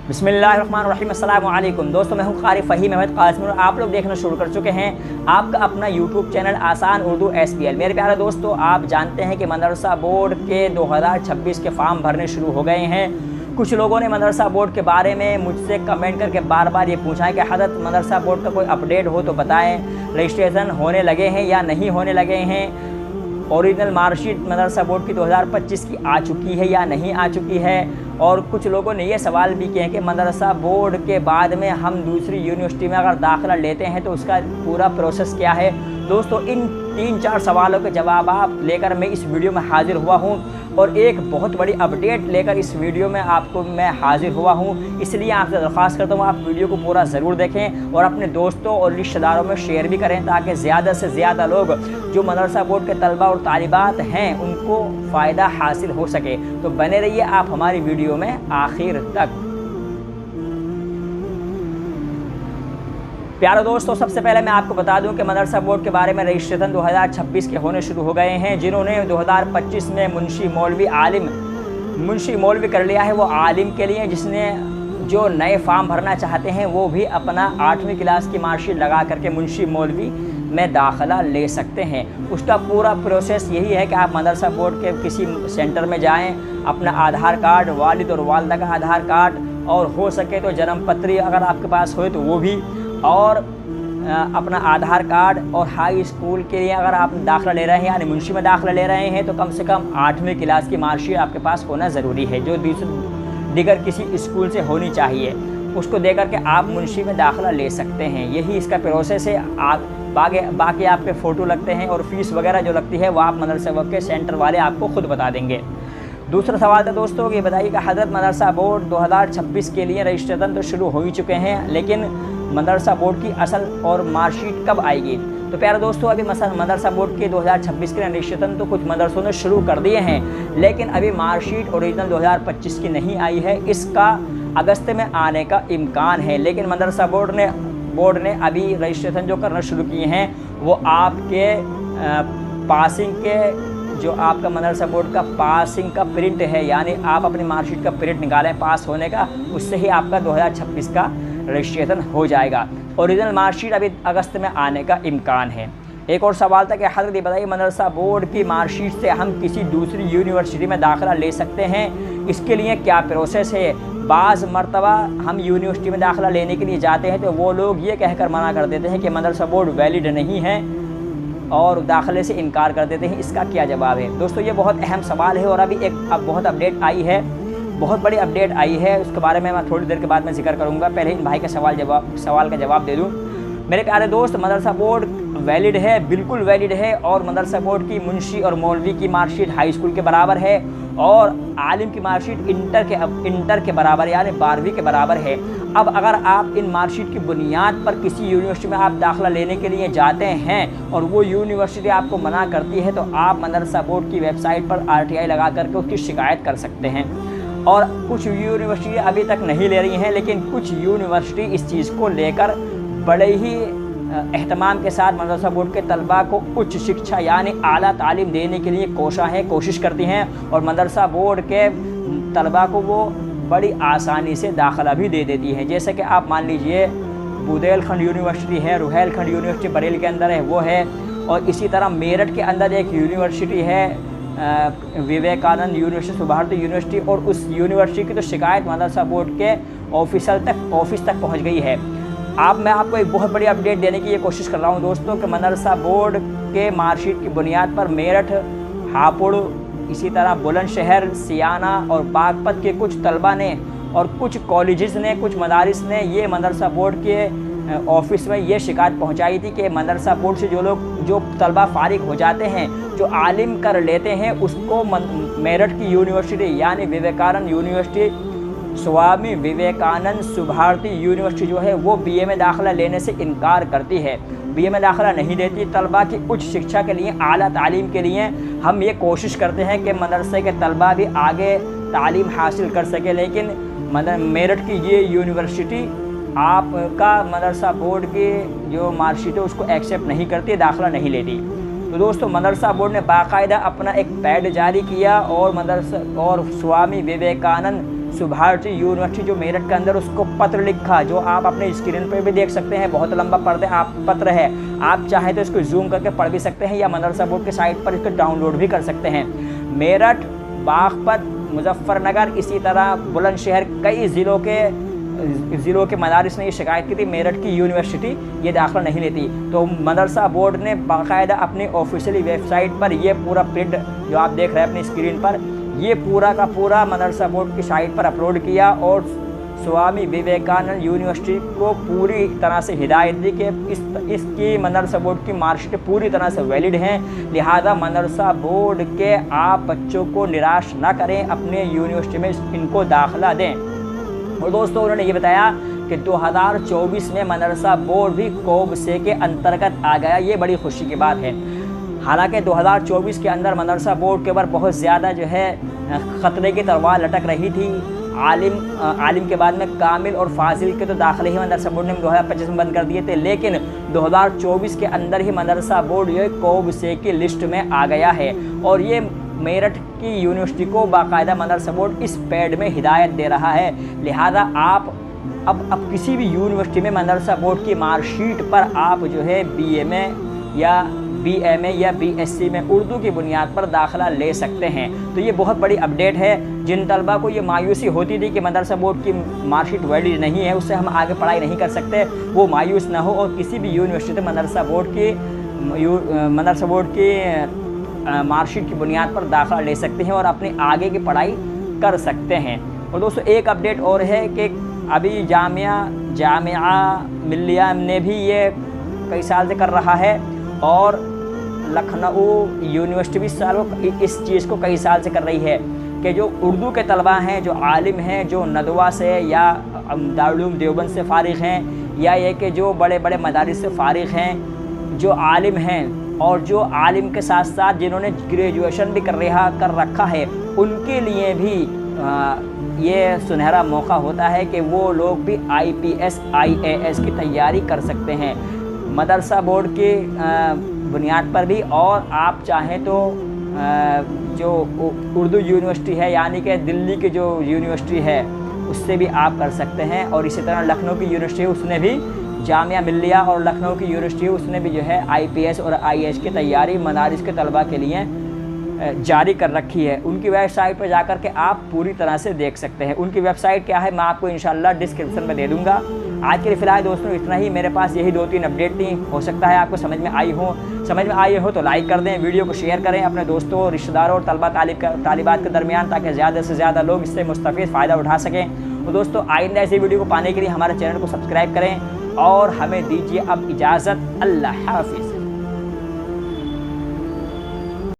बिस्मिल्लाहिर्रहमानिर्रहीम अस्सलामु अलैकुम दोस्तों, मैं हूं क़ारी फ़हीम अहमद क़ासिम और आप लोग देखना शुरू कर चुके हैं आपका अपना यूट्यूब चैनल आसान उर्दू SBL। मेरे प्यारे दोस्तों, आप जानते हैं कि मदरसा बोर्ड के 2026 के फॉर्म भरने शुरू हो गए हैं। कुछ लोगों ने मदरसा बोर्ड के बारे में मुझसे कमेंट करके बार बार ये पूछा है कि हज़रत मदरसा बोर्ड का कोई अपडेट हो तो बताएं, रजिस्ट्रेशन होने लगे हैं या नहीं होने लगे हैं, ओरिजिनल मार्कशीट मदरसा बोर्ड की 2025 की आ चुकी है या नहीं आ चुकी है। और कुछ लोगों ने ये सवाल भी किए हैं कि मदरसा बोर्ड के बाद में हम दूसरी यूनिवर्सिटी में अगर दाखिला लेते हैं तो उसका पूरा प्रोसेस क्या है। दोस्तों, इन 3-4 सवालों के जवाब आप लेकर मैं इस वीडियो में हाजिर हुआ हूं और एक बहुत बड़ी अपडेट लेकर इस वीडियो में आपको मैं हाजिर हुआ हूं। इसलिए आपसे दरख्वास्त करता हूं आप वीडियो को पूरा ज़रूर देखें और अपने दोस्तों और रिश्तेदारों में शेयर भी करें ताकि ज़्यादा से ज़्यादा लोग जो मदरसा बोर्ड के तलबा और तालिबात हैं उनको फ़ायदा हासिल हो सके। तो बने रहिए आप हमारी वीडियो में आखिर तक। प्यारे दोस्तों, सबसे पहले मैं आपको बता दूं कि मदरसा बोर्ड के बारे में रजिस्ट्रेशन 2026 के होने शुरू हो गए हैं। जिन्होंने 2025 में मुंशी मौलवी कर लिया है वो आलिम के लिए, जिसने जो नए फॉर्म भरना चाहते हैं वो भी अपना 8वीं क्लास की मार्कशीट लगा करके मुंशी मौलवी में दाखिला ले सकते हैं। उसका पूरा प्रोसेस यही है कि आप मदरसा बोर्ड के किसी सेंटर में जाएं, अपना आधार कार्ड, वालिद और वालदा का आधार कार्ड और हो सके तो जन्म पत्री अगर आपके पास हो तो वो भी, और अपना आधार कार्ड, और हाई स्कूल के लिए अगर आप दाखिला ले रहे हैं यानी मुंशी में दाखिला ले रहे हैं तो कम से कम 8वीं क्लास की मार्कशीट आपके पास होना ज़रूरी है, जो दिगर किसी स्कूल से होनी चाहिए। उसको दे करके आप मुंशी में दाखिला ले सकते हैं। यही इसका प्रोसेस है। आप बाकी आपके फ़ोटो लगते हैं और फ़ीस वगैरह जो लगती है वो आप मदरसा बोर्ड के सेंटर वाले आपको खुद बता देंगे। दूसरा सवाल था दोस्तों कि बताइए कि हज़रत मदरसा बोर्ड 2026 के लिए रजिस्ट्रेशन तो शुरू हो ही चुके हैं, लेकिन मदरसा बोर्ड की असल और मार्कशीट कब आएगी। तो प्यारे दोस्तों, अभी मदरसा बोर्ड के 2026 के रजिस्ट्रेशन तो कुछ मदरसों ने शुरू कर दिए हैं, लेकिन अभी मार्कशीट ओरिजिनल 2025 की नहीं आई है। इसका अगस्त में आने का इम्कान है, लेकिन मदरसा बोर्ड ने अभी रजिस्ट्रेशन जो करना शुरू किए हैं वो आपके पासिंग के, जो आपका मदरसा बोर्ड का पासिंग का प्रिंट है, यानी आप अपनी मार्कशीट का प्रिंट निकालें पास होने का, उससे ही आपका 2026 का रजिस्ट्रेशन हो जाएगा। ओरिजिनल मार्कशीट अभी अगस्त में आने का इम्कान है। एक और सवाल था कि हज़रत बताइए मदरसा बोर्ड की मार्कशीट से हम किसी दूसरी यूनिवर्सिटी में दाखिला ले सकते हैं, इसके लिए क्या प्रोसेस है। बाज़ मरतबा हम यूनिवर्सिटी में दाखिला लेने के लिए जाते हैं तो वो लोग ये कहकर मना कर देते हैं कि मदरसा बोर्ड वैलिड नहीं है और दाखिले से इनकार कर देते हैं। इसका क्या जवाब है। दोस्तों, ये बहुत अहम सवाल है और अभी बहुत अपडेट आई है, बहुत बड़ी अपडेट आई है, उसके बारे में मैं थोड़ी देर के बाद में जिक्र करूंगा। पहले इन भाई के सवाल का जवाब दे दूं। मेरे प्यारे दोस्त, मदरसा बोर्ड वैलिड है, बिल्कुल वैलिड है, और मदरसा बोर्ड की मुंशी और मौलवी की मार्कशीट हाई स्कूल के बराबर है और आलिम की मार्कशीट इंटर के बराबर यानी 12वीं के बराबर है। अब अगर आप इन मार्कशीट की बुनियाद पर किसी यूनिवर्सिटी में आप दाखिला लेने के लिए जाते हैं और वो यूनिवर्सिटी आपको मना करती है तो आप मदरसा बोर्ड की वेबसाइट पर RTI लगा करके उसकी शिकायत कर सकते हैं। और कुछ यूनिवर्सिटी अभी तक नहीं ले रही हैं, लेकिन कुछ यूनिवर्सिटी इस चीज़ को लेकर बड़े ही एहतमाम के साथ मदरसा बोर्ड के तलबा को उच्च शिक्षा यानी आला तालीम देने के लिए कोशिश करती हैं और मदरसा बोर्ड के तलबा को वो बड़ी आसानी से दाखिला भी दे देती हैं। जैसे कि आप मान लीजिए बुंदेलखंड यूनिवर्सिटी है, रुहेलखंड यूनिवर्सिटी बरेली के अंदर है वो है, और इसी तरह मेरठ के अंदर एक यूनिवर्सिटी है विवेकानंद यूनिवर्सिटी, सुभारती यूनिवर्सिटी, और उस यूनिवर्सिटी की तो शिकायत मदरसा बोर्ड के ऑफिस तक पहुंच गई है। मैं आपको एक बहुत बड़ी अपडेट देने की ये कोशिश कर रहा हूं दोस्तों कि मदरसा बोर्ड के मार्कशीट की बुनियाद पर मेरठ, हापुड़, इसी तरह बुलंदशहर, सियाना और बागपत के कुछ तलबा ने और कुछ कॉलेजेस ने, कुछ मदारिस ने ये मदरसा बोर्ड के ऑफिस में ये शिकायत पहुंचाई थी कि मदरसा बोर्ड से जो तलबा फारिग हो जाते हैं, जो आलिम कर लेते हैं, उसको मेरठ की यूनिवर्सिटी यानी विवेकानंद यूनिवर्सिटी, स्वामी विवेकानंद सुभारती यूनिवर्सिटी जो है वो BA में दाखिला लेने से इनकार करती है, BA में दाखिला नहीं देती। तलबा की उच्च शिक्षा के लिए, आला तालीम के लिए हम ये कोशिश करते हैं कि मदरसे के तलबा भी आगे तालीम हासिल कर सके, लेकिन मेरठ की ये यूनिवर्सिटी आपका मदरसा बोर्ड की जो मार्कशीट है उसको एक्सेप्ट नहीं करती, दाखिला नहीं लेती। तो दोस्तों, मदरसा बोर्ड ने बाकायदा अपना एक पैड जारी किया और स्वामी विवेकानंद सुभाष यूनिवर्सिटी जो मेरठ के अंदर, उसको पत्र लिखा, जो आप अपने स्क्रीन पर भी देख सकते हैं। बहुत लंबा पत्र है, आप चाहें तो इसको जूम करके पढ़ भी सकते हैं या मदरसा बोर्ड के साइट पर इसको डाउनलोड भी कर सकते हैं। मेरठ, बागपत, मुजफ्फरनगर, इसी तरह बुलंदशहर, कई ज़िलों के मदारिस ने ये शिकायत की थी मेरठ की यूनिवर्सिटी ये दाखिला नहीं लेती। तो मदरसा बोर्ड ने बाकायदा अपनी ऑफिशियली वेबसाइट पर ये पूरा प्रिंट जो आप देख रहे हैं अपनी स्क्रीन पर, ये पूरा का पूरा मदरसा बोर्ड की साइट पर अपलोड किया और स्वामी विवेकानंद यूनिवर्सिटी को पूरी तरह से हिदायत दी कि इसकी मदरसा बोर्ड की मार्कशीट पूरी तरह से वैलिड हैं, लिहाजा मदरसा बोर्ड के आप बच्चों को निराश ना करें, अपने यूनिवर्सिटी में इनको दाखिला दें। और दोस्तों उन्होंने ये बताया कि 2024 में मदरसा बोर्ड भी कोबसे के अंतर्गत आ गया, ये बड़ी खुशी की बात है। हालांकि 2024 के अंदर मदरसा बोर्ड के ऊपर बहुत ज़्यादा जो है ख़तरे की तलवार लटक रही थी। आलिम के बाद में कामिल और फाजिल के तो दाखिले ही मदरसा बोर्ड ने 2025 में बंद कर दिए थे, लेकिन 2024 के अंदर ही मदरसा बोर्ड ये कोबसे की लिस्ट में आ गया है। और ये मेरठ की यूनिवर्सिटी को बाकायदा मदरसा बोर्ड इस पैड में हिदायत दे रहा है, लिहाजा आप अब किसी भी यूनिवर्सिटी में मदरसा बोर्ड की मार्कशीट पर आप जो है BA या BMA या BSc में उर्दू की बुनियाद पर दाखिला ले सकते हैं। तो ये बहुत बड़ी अपडेट है। जिन तलबा को ये मायूसी होती थी कि मदरसा बोर्ड की मार्कशीट वैलिड नहीं है, उससे हम आगे पढ़ाई नहीं कर सकते, वो मायूस ना हो और किसी भी यूनिवर्सिटी में मदरसा बोर्ड की मार्कशीट की बुनियाद पर दाखिला ले सकते हैं और अपनी आगे की पढ़ाई कर सकते हैं। और दोस्तों एक अपडेट और है कि अभी जामिया मिल्लिया ने भी ये कई साल से कर रहा है और लखनऊ यूनिवर्सिटी भी इस चीज़ को कई साल से कर रही है कि जो उर्दू के तलबा हैं, जो आलिम हैं, जो नदवा से या दारुल उलूम देवबंद से फ़ारिग़ हैं, या ये कि जो बड़े बड़े मदारिस से फ़ारिग़ हैं, जो आलिम हैं और जो आलिम के साथ साथ जिन्होंने ग्रेजुएशन भी कर रखा है, उनके लिए भी ये सुनहरा मौका होता है कि वो लोग भी IPS IAS की तैयारी कर सकते हैं मदरसा बोर्ड की बुनियाद पर भी। और आप चाहें तो जो उर्दू यूनिवर्सिटी है यानी कि दिल्ली की जो यूनिवर्सिटी है उससे भी आप कर सकते हैं। और इसी तरह लखनऊ की यूनिवर्सिटी है, उसने भी जामिया मिल्लिया और लखनऊ की यूनिवर्सिटी उसने भी जो है IPS और IAS की तैयारी मदारिस के तलबा के लिए जारी कर रखी है। उनकी वेबसाइट पर जाकर के आप पूरी तरह से देख सकते हैं। उनकी वेबसाइट क्या है मैं आपको इंशाल्लाह डिस्क्रिप्शन में दे दूंगा। आज के लिए फ़िलहाल दोस्तों इतना ही, मेरे पास यही 2-3 अपडेट थी, हो सकता है आपको समझ में आई हो तो लाइक कर दें, वीडियो को शेयर करें अपने दोस्तों, रिश्तेदारों और तलबा तालिबात के दरमियान, ताकि ज़्यादा से ज़्यादा लोग इससे मुस्तफ़ीद फ़ायदा उठा सकें। तो दोस्तों आइंदा ऐसी वीडियो को पाने के लिए हमारे चैनल को सब्सक्राइब करें और हमें दीजिए अब इजाज़त। अल्लाह हाफ़िज़।